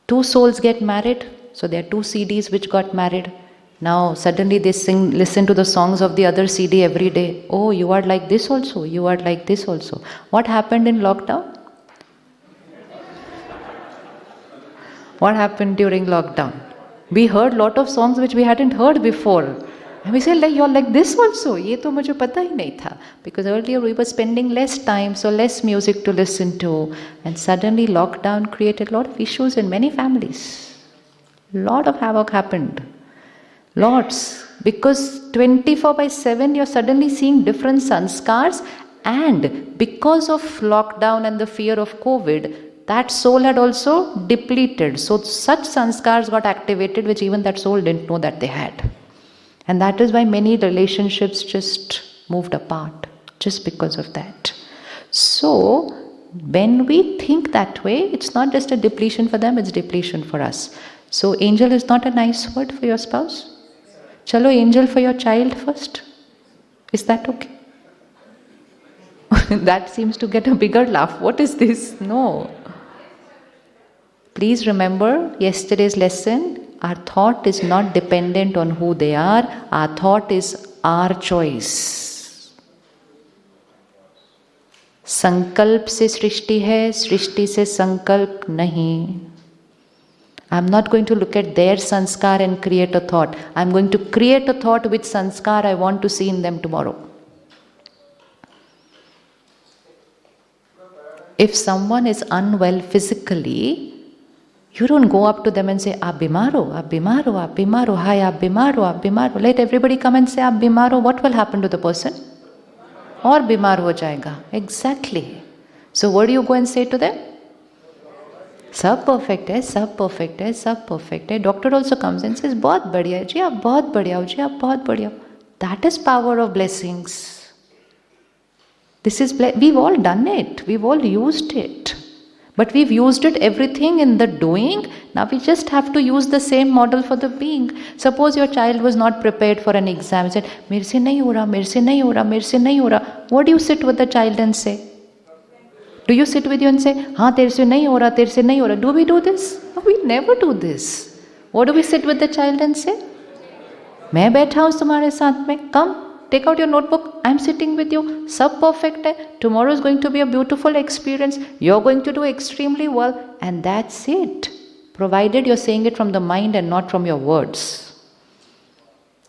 Two souls get married, so there are two CDs which got married. Now suddenly they listen to the songs of the other CD every day. Oh, you are like this also, you are like this also. What happened in lockdown? What happened during lockdown? We heard lot of songs which we hadn't heard before. And we said, like, you're like this also. ये तो मुझे पता ही नहीं था. Because earlier we were spending less time, so less music to listen to. And suddenly lockdown created a lot of issues in many families. Lot of havoc happened. Lots. Because 24/7 you're suddenly seeing different sanskars, and because of lockdown and the fear of COVID, that soul had also depleted. So such sanskars got activated which even that soul didn't know that they had. And that is why many relationships just moved apart, just because of that. So when we think that way, it's not just a depletion for them, it's depletion for us. So angel is not a nice word for your spouse? Chalo, angel for your child first. Is that okay? That seems to get a bigger laugh. What is this? No. Please remember yesterday's lesson. Our thought is not dependent on who they are. Our thought is our choice. संकल्प से सृष्टि है, सृष्टि से संकल्प नहीं. I'm not going to look at their sanskar and create a thought. I'm going to create a thought which sanskar I want to see in them tomorrow. If someone is unwell physically, you don't go up to them and say, aap bimar ho, aap bimar ho, aap bimar ho, hi, aap bimar ho, aap bimar ho. Let everybody come and say, aap bimar ho. What will happen to the person? Aur bimar ho jayega. Exactly. So what do you go and say to them? सब perfect है, सब perfect है, सब perfect है. Doctor also comes and says, बहुत बढ़िया है जी, आप बहुत बढ़िया हो जी, आप बहुत बढ़िया हो. That is power of blessings. This is, we've all done it, we've all used it. But we've used it everything in the doing. Now we just have to use the same model for the being. Suppose your child was not prepared for an exam. He said, मेरे से नहीं हो रहा, मेरे से नहीं हो रहा, मेरे से नहीं हो रहा. What do you sit with the child and say? Do you sit with you and say, हाँ तेरे से नहीं हो रहा, तेरे से नहीं हो रहा? Do we do this? No, we never do this. What do we sit with the child and say? मैं बैठा हूँ तुम्हारे साथ में. Come, take out your notebook. I'm sitting with you. सब perfect है. Tomorrow is going to be a beautiful experience. You're going to do extremely well. And that's it. Provided you're saying it from the mind and not from your words.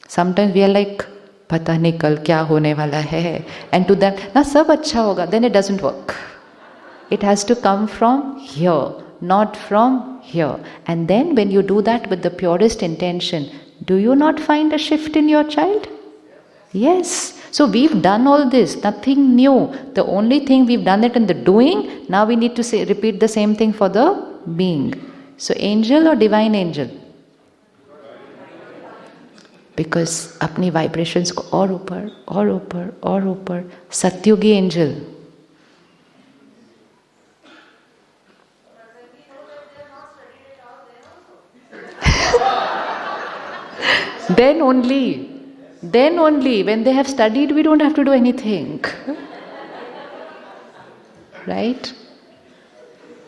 Sometimes we are like, पता नहीं कल क्या होने वाला है. And to them, ना सब अच्छा होगा. Then it doesn't work. It has to come from here, not from here. And then when you do that with the purest intention, do you not find a shift in your child? Yes. So we've done all this, nothing new. The only thing we've done it in the doing, now we need to say, repeat the same thing for the being. So angel or divine angel? Because अपनी vibrations को और ऊपर, और ऊपर, और ऊपर. सत्युगी angel. Then only, when they have studied, we don't have to do anything. Right?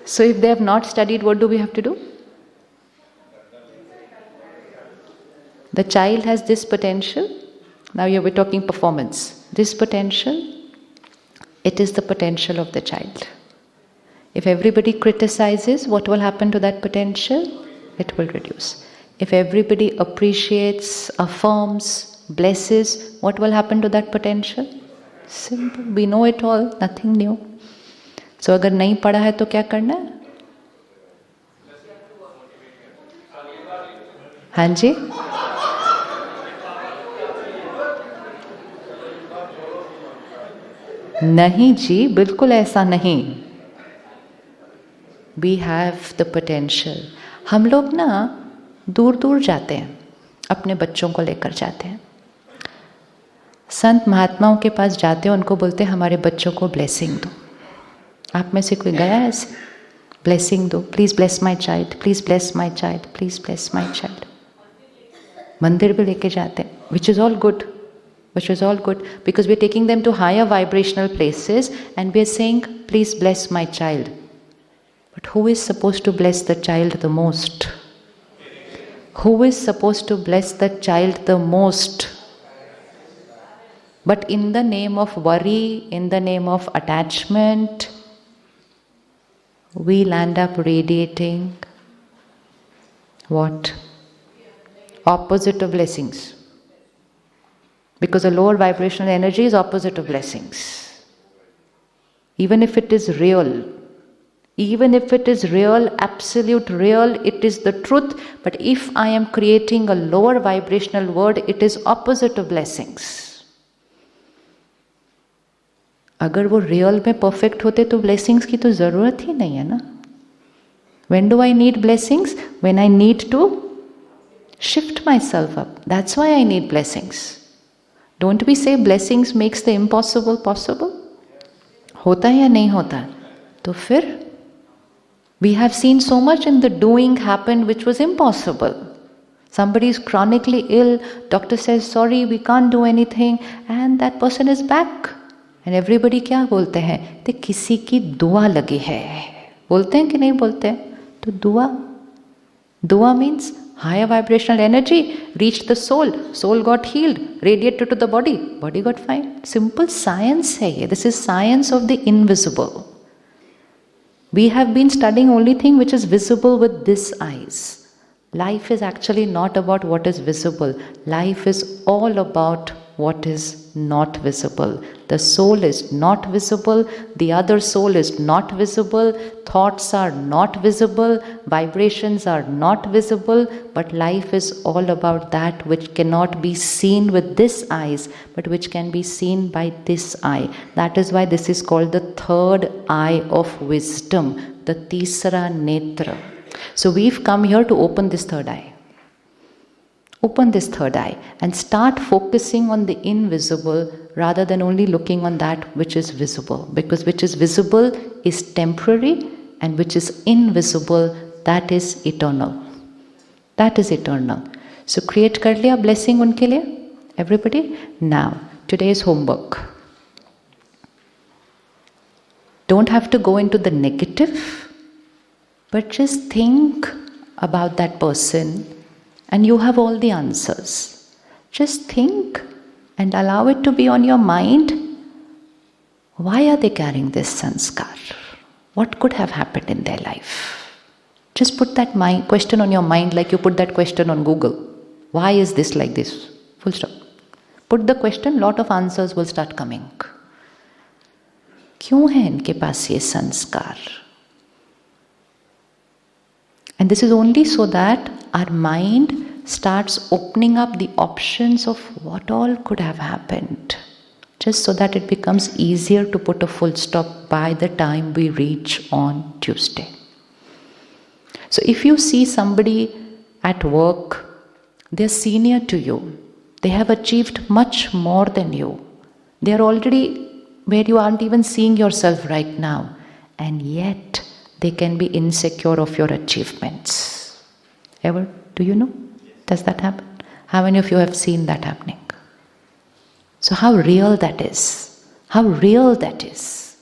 So if they have not studied, what do we have to do? The child has this potential. Now we're talking performance. This potential, it is the potential of the child. If everybody criticizes, what will happen to that potential? It will reduce. If everybody appreciates, affirms, blesses, what will happen to that potential? Simple. We know it all, nothing new. So अगर नहीं पढ़ा है तो क्या करना है? हाँ जी? नहीं जी, बिल्कुल ऐसा नहीं. We have the potential. हम लोग ना दूर दूर जाते हैं, अपने बच्चों को लेकर जाते हैं. संत महात्माओं के पास जाते हैं, उनको बोलते हैं हमारे बच्चों को ब्लेसिंग दो. आप में से कोई गया है ऐसे? ब्लेसिंग दो, please bless my child, please bless my child, please bless my child. मंदिर भी लेके जाते हैं, which is all good, because we are taking them to higher vibrational places and we are saying, please bless my child. But who is supposed to bless the child the most? Who is supposed to bless the child the most? But in the name of worry, in the name of attachment, we'll end up radiating what? Opposite of blessings. Because a lower vibrational energy is opposite of blessings. Even if it is real, absolute real, it is the truth. But if I am creating a lower vibrational word, it is opposite of blessings. अगर वो real में perfect होते तो blessings की तो ज़रूरत ही नहीं है ना. When do I need blessings? When I need to shift myself up. That's why I need blessings. Don't we say blessings makes the impossible possible? होता है या नहीं होता? तो फिर we have seen so much in the doing happen which was impossible. Somebody is chronically ill, doctor says sorry we can't do anything, and that person is back. And everybody क्या बोलते हैं? तो किसी की दुआ लगी है. बोलते हैं कि नहीं बोलते हैं? तो दुआ means higher vibrational energy reached the soul got healed, radiated to the body got fine. Simple science है ये. This is science of the invisible. We have been studying only thing which is visible with this eyes. Life is actually not about what is visible. Life is all about what is not visible. The soul is not visible. The other soul is not visible. Thoughts are not visible. Vibrations are not visible. But life is all about that which cannot be seen with this eyes, but which can be seen by this eye. That is why this is called the third eye of wisdom, the Tisra Netra. So we've come here to open this third eye. Open this third eye and start focusing on the invisible rather than only looking on that which is visible. Because which is visible is temporary and which is invisible, that is eternal. That is eternal. So create kar liya blessing unke liye? Everybody? Now, today's homework. Don't have to go into the negative, but just think about that person. And you have all the answers. Just think and allow it to be on your mind. Why are they carrying this sanskar? What could have happened in their life? Just put that question on your mind like you put that question on Google. Why is this like this? Full stop. Put the question, lot of answers will start coming. क्यों है इनके पास ये संस्कार? And this is only so that our mind starts opening up the options of what all could have happened, just so that it becomes easier to put a full stop by the time we reach on Tuesday. So if you see somebody at work, they're senior to you, they have achieved much more than you, they are already where you aren't even seeing yourself right now, and yet they can be insecure of your achievements. Ever? Do you know? Does that happen? How many of you have seen that happening? So how real that is. How real that is.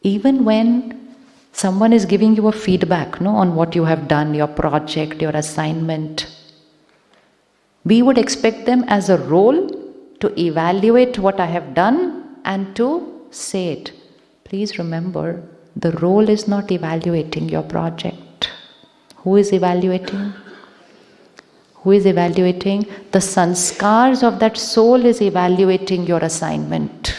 Even when someone is giving you a feedback on what you have done, your project, your assignment, we would expect them as a role to evaluate what I have done and to say it. Please remember, the role is not evaluating your project. Who is evaluating? Who is evaluating? The sanskars of that soul is evaluating your assignment.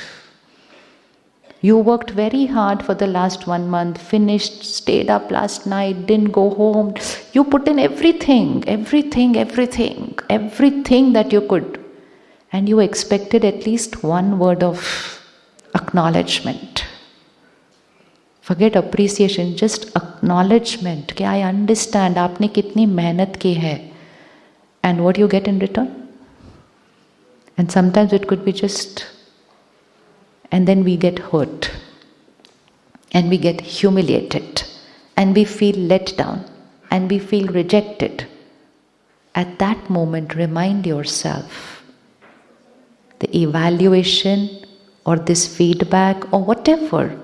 You worked very hard for the last 1 month, finished, stayed up last night, didn't go home. You put in everything that you could. And you expected at least one word of acknowledgement. Forget appreciation, just acknowledgement. कि I understand आपने कितनी मेहनत की है. And what do you get in return? And sometimes it could be just, and then we get hurt. And we get humiliated. And we feel let down. And we feel rejected. At that moment, remind yourself, the evaluation or this feedback or whatever,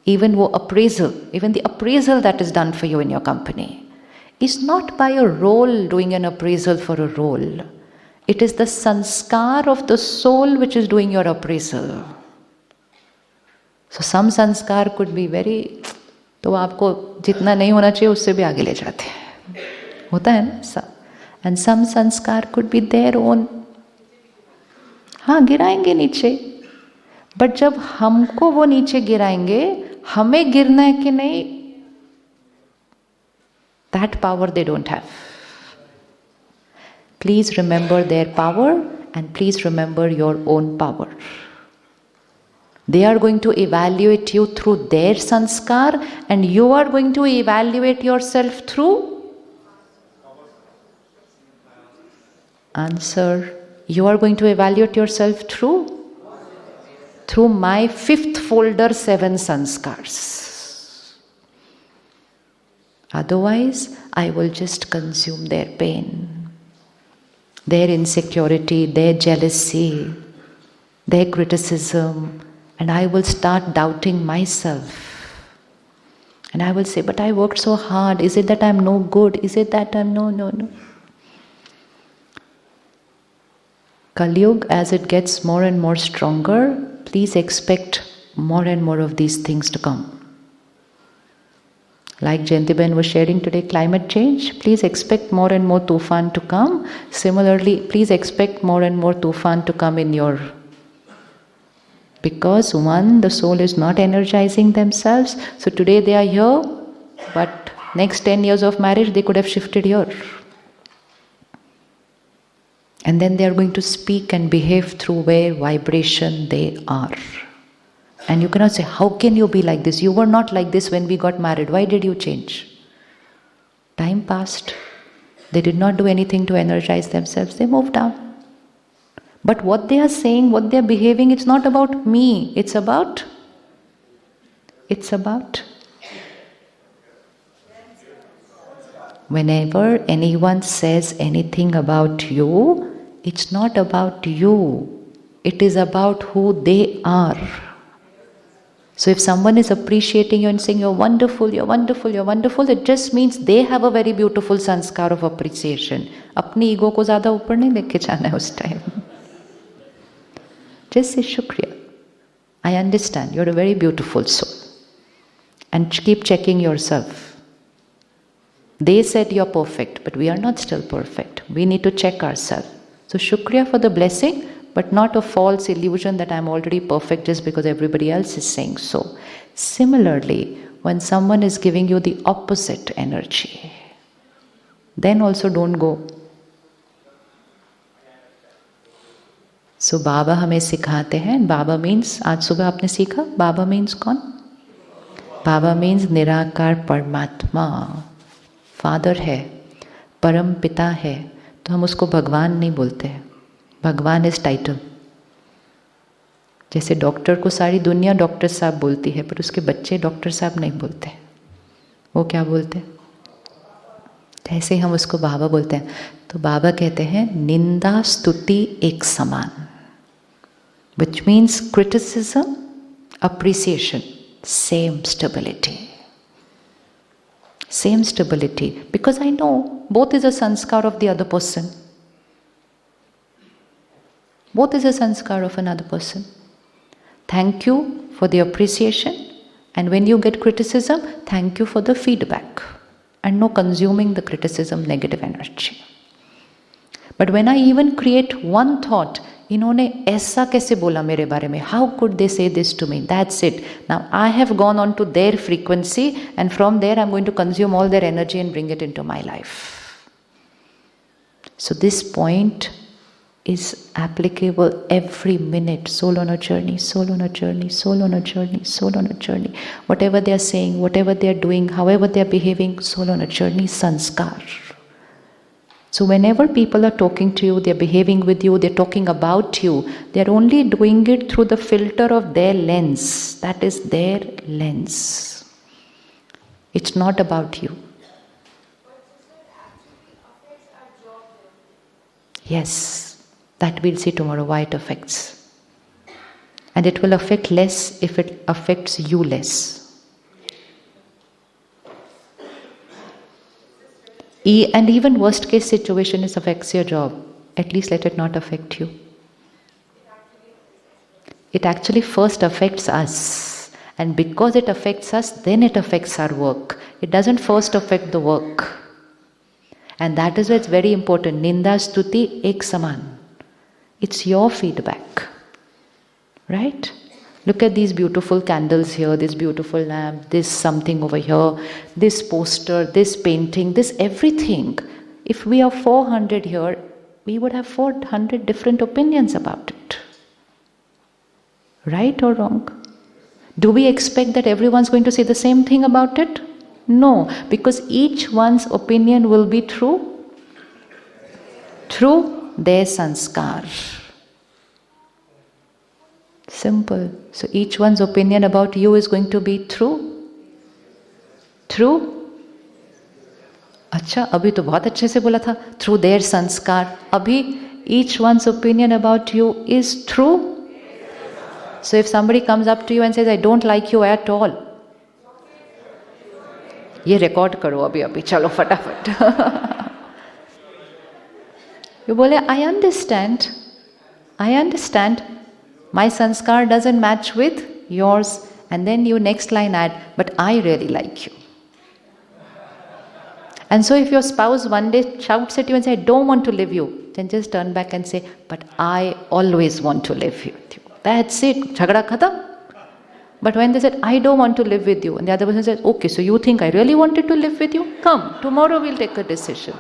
even the appraisal that is done for you in your company is not by a role doing an appraisal for a role. It is the sanskar of the soul which is doing your appraisal. So some sanskar could be very, तो आपको जितना नहीं होना चाहिए उससे भी आगे ले जाते हैं, होता है ना. And some sanskar could be their own. हाँ, गिराएंगे नीचे, बट जब हमको वो नीचे गिराएंगे, हमें गिरना है कि नहीं, that power they don't have. Please remember their power and please remember your own power. They are going to evaluate you through their sanskar and you are going to evaluate yourself through? Answer. You are going to evaluate yourself through? Through my 5th folder 7 sanskars. Otherwise, I will just consume their pain, their insecurity, their jealousy, their criticism, and I will start doubting myself. And I will say, but I worked so hard. Is it that I'm no good? Is it that I'm no. Kali-yuga, as it gets more and more stronger, please expect more and more of these things to come. Like Jayanti-ben was sharing today, climate change, please expect more and more tufan to come. Similarly, please expect more and more tufan to come in your... Because one, the soul is not energizing themselves. So today they are here, but next 10 years of marriage, they could have shifted here. And then they are going to speak and behave through where vibration they are. And you cannot say, how can you be like this? You were not like this when we got married. Why did you change? Time passed. They did not do anything to energize themselves. They moved on. But what they are saying, what they are behaving, it's not about me. It's about... Whenever anyone says anything about you, it's not about you. It is about who they are. So if someone is appreciating you and saying, you're wonderful, you're wonderful, you're wonderful, it just means they have a very beautiful sanskar of appreciation. अपनी ego को ज़्यादा ऊपर नहीं लेके जाना है उस time. Just say shukriya. I understand, you're a very beautiful soul. And keep checking yourself. They said you're perfect, but we are not still perfect. We need to check ourselves. So shukriya for the blessing, but not a false illusion that I'm already perfect just because everybody else is saying so. Similarly, when someone is giving you the opposite energy, then also don't go. So Baba हमें सिखाते हैं, Baba means, आज सुबह आपने सीखा, Baba means कौन? Baba means निराकार परमात्मा, फादर है, परम पिता है, तो हम उसको भगवान नहीं बोलते हैं. भगवान इज टाइटल. जैसे डॉक्टर को सारी दुनिया डॉक्टर साहब बोलती है, पर उसके बच्चे डॉक्टर साहब नहीं बोलते. वो क्या बोलते हैं? ऐसे हम उसको बाबा बोलते हैं. तो बाबा कहते हैं निंदा स्तुति एक समान, which means criticism, appreciation, same stability. Same stability, because I know both is a sanskar of the other person. Both is a sanskar of another person. Thank you for the appreciation, and when you get criticism, thank you for the feedback, and no consuming the criticism, negative energy. But when I even create one thought, इन्होंने ऐसा कैसे बोला मेरे बारे में? How could they say this to me? That's it. Now I have gone on to their frequency, and from there I'm going to consume all their energy and bring it into my life. So this point is applicable every minute. Soul on a journey, soul on a journey, soul on a journey, soul on a journey. Whatever they are saying, whatever they are doing, however they are behaving, soul on a journey, sanskar. So whenever people are talking to you, they're behaving with you, they're talking about you, they're only doing it through the filter of their lens. That is their lens. It's not about you. Yes, that we'll see tomorrow why it affects. And it will affect less if it affects you less. And even worst case situation is affects your job. At least let it not affect you. It actually first affects us. And because it affects us, then it affects our work. It doesn't first affect the work. And that is why it's very important. Ninda stuti ek saman. It's your feedback. Right? Look at these beautiful candles here, this beautiful lamp, this something over here, this poster, this painting, this everything. If we are 400 here, we would have 400 different opinions about it. Right or wrong? Do we expect that everyone's going to say the same thing about it? No, because each one's opinion will be through their sanskar. Simple. So each one's opinion about you is going to be through? अच्छा, अभी तो बहुत अच्छे से बोला था, through their sanskar. अभी each one's opinion about you is through. So if somebody comes up to you and says, I don't like you at all, ये record करो अभी चलो फटाफट. You बोले, I understand. My sanskar doesn't match with yours. And then you next line add, but I really like you. And so if your spouse one day shouts at you and says, I don't want to live you, then just turn back and say, but I always want to live with you. That's it. Jhagda khatam. But when they said, I don't want to live with you, and the other person says, okay, so you think I really wanted to live with you? Come, tomorrow we'll take a decision.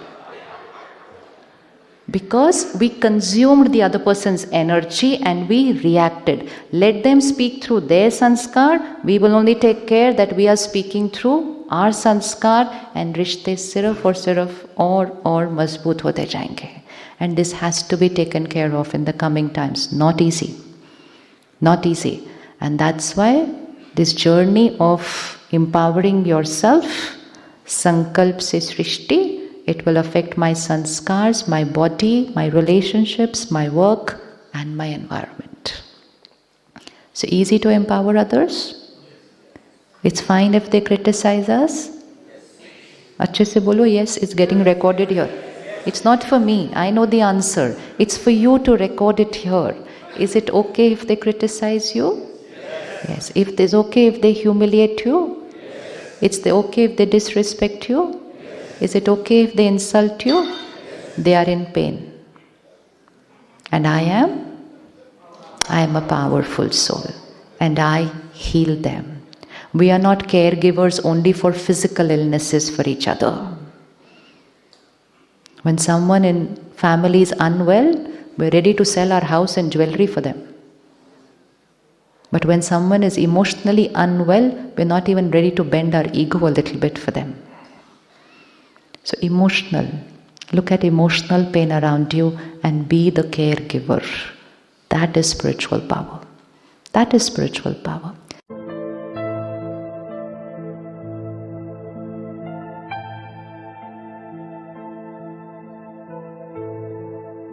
Because we consumed the other person's energy and we reacted. Let them speak through their sanskar. We will only take care that we are speaking through our sanskar, and rishte sirf or mazboot hote jayenge. And this has to be taken care of in the coming times. Not easy. And that's why this journey of empowering yourself, sankalp se srishti, it will affect my sanskars, my body, my relationships, my work, and my environment. So easy to empower others? It's fine if they criticize us? Achhe se bolo, yes, it's getting recorded here. It's not for me, I know the answer. It's for you to record it here. Is it okay if they criticize you? Yes. If it's okay if they humiliate you? It's okay if they disrespect you? Is it okay if they insult you? They are in pain. And I am a powerful soul. And I heal them. We are not caregivers only for physical illnesses for each other. When someone in family is unwell, we're ready to sell our house and jewelry for them. But when someone is emotionally unwell, we're not even ready to bend our ego a little bit for them. So emotional. Look at emotional pain around you and be the caregiver. That is spiritual power.